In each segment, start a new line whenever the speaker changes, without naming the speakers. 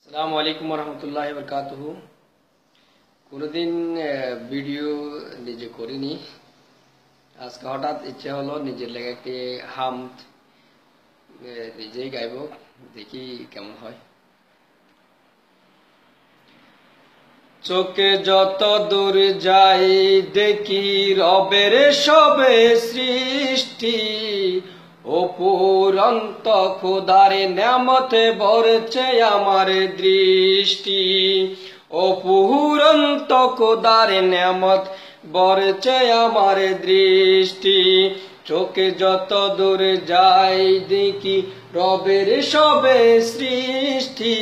আসসালামু আলাইকুম রহমতুল্লাহি বরকাতুহু। কোনোদিন ভিডিও নিজে করিনি, আজকে হঠাৎ ইচ্ছে হলো নিজের লেগে একটি হামদ নিজেই গাইব, দেখি কেমন হয়। চোখে যত দূর যাই দেখি রবের সবে সৃষ্টি, অপুরন্ত খোদার নেমতে ভরছে আমার দৃষ্টি। অপুরন্ত খোদার নেমত ভরছে আমার দৃষ্টি। চোখে যত দূর যাই দেখি রবের সবে সৃষ্টি,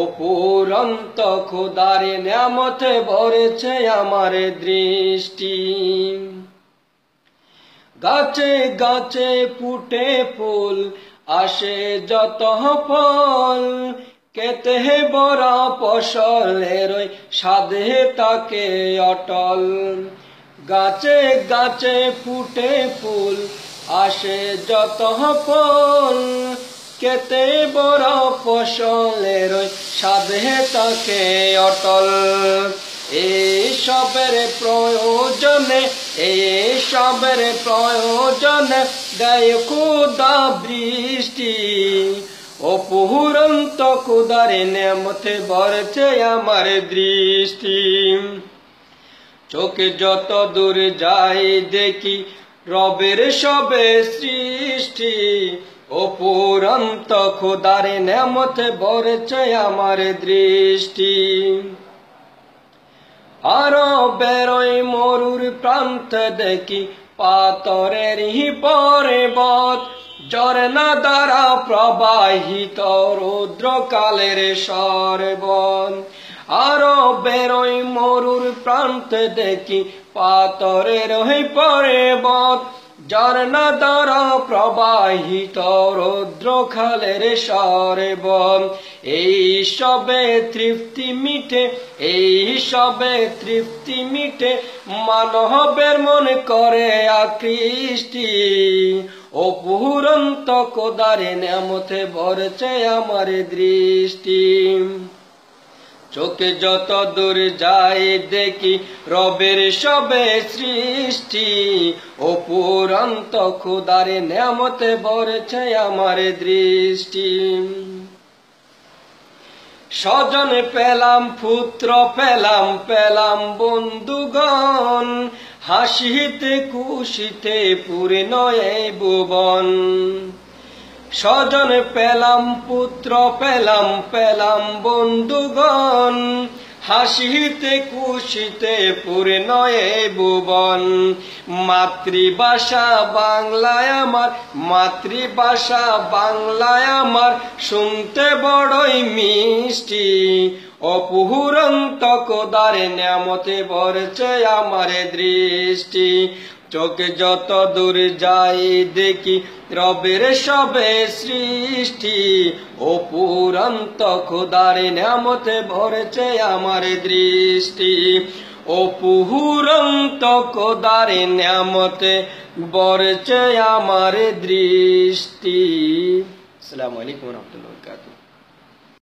অপুরন্ত খোদার নেমতে ভরছে আমার দৃষ্টি। গাছে গাছে ফুটে ফুল আসে যত ফল, কেতে বড় ফসলের সাধে তাকে অটল। গাছে গাছে ফুটে ফুল আসে যত ফল, কেতে বড় ফসলের সাধে তাকে অটল। এই সবের প্রয়োজনে দেয় খোদা বৃষ্টি, অপুরন্ত খোদার নেমতে ভরছে আমার দৃষ্টি। চোখে যত দূর যাই দেখি রবের সবে সৃষ্টি, অপুরন্ত খোদার নেমতে ভরছে আমার দৃষ্টি। আরো বেরোয় মরুর প্রান্ত দেখি পাথরের পর্বত, ঝরনা দ্বারা প্রবাহিত রৌদ্রকালের সরবন। আরো বেরোয় মরুর প্রান্ত দেখি পাথরের পর্বত, ঝরনা দ্বারা প্রবাহিত রৌদ্রকালের সরবন। এই সবে তৃপ্তি মিটে মানবের মন করে আকৃষ্টি, অপুরন্ত খোদার নেমতে ভরছে আমার দৃষ্টি। চোখে যত দূর যাই দেখি রবের সবে সৃষ্টি, অপুরন্ত খোদার নেমতে ভরছে আমার দৃষ্টি। স্বজন পেলাম পুত্র পেলাম বন্ধুগণ, হাসিতে খুশিতে পূর্ণ এই ভুবন। স্বজন পেলাম পুত্র পেলাম বন্ধুগণ, হাসিতে খুশিতে পূর্ণ এই ভুবন। মাতৃভাষা বাংলায় আমার শুনতে বড়ই মিষ্টি, অপুরন্ত খোদার নেমতে ভরছে আমার দৃষ্টি। চোখে যত দূর যাই দেখি রবের সবে সৃষ্টি, অপুরন্ত খোদার নেমতে ভরছে আমার দৃষ্টি। অপুরন্ত খোদার নেমতে ভরছে আমার দৃষ্টি। আসসালামু আলাইকুম ওয়া রাহমাতুল্লাহি ওয়া বারাকাতুহু।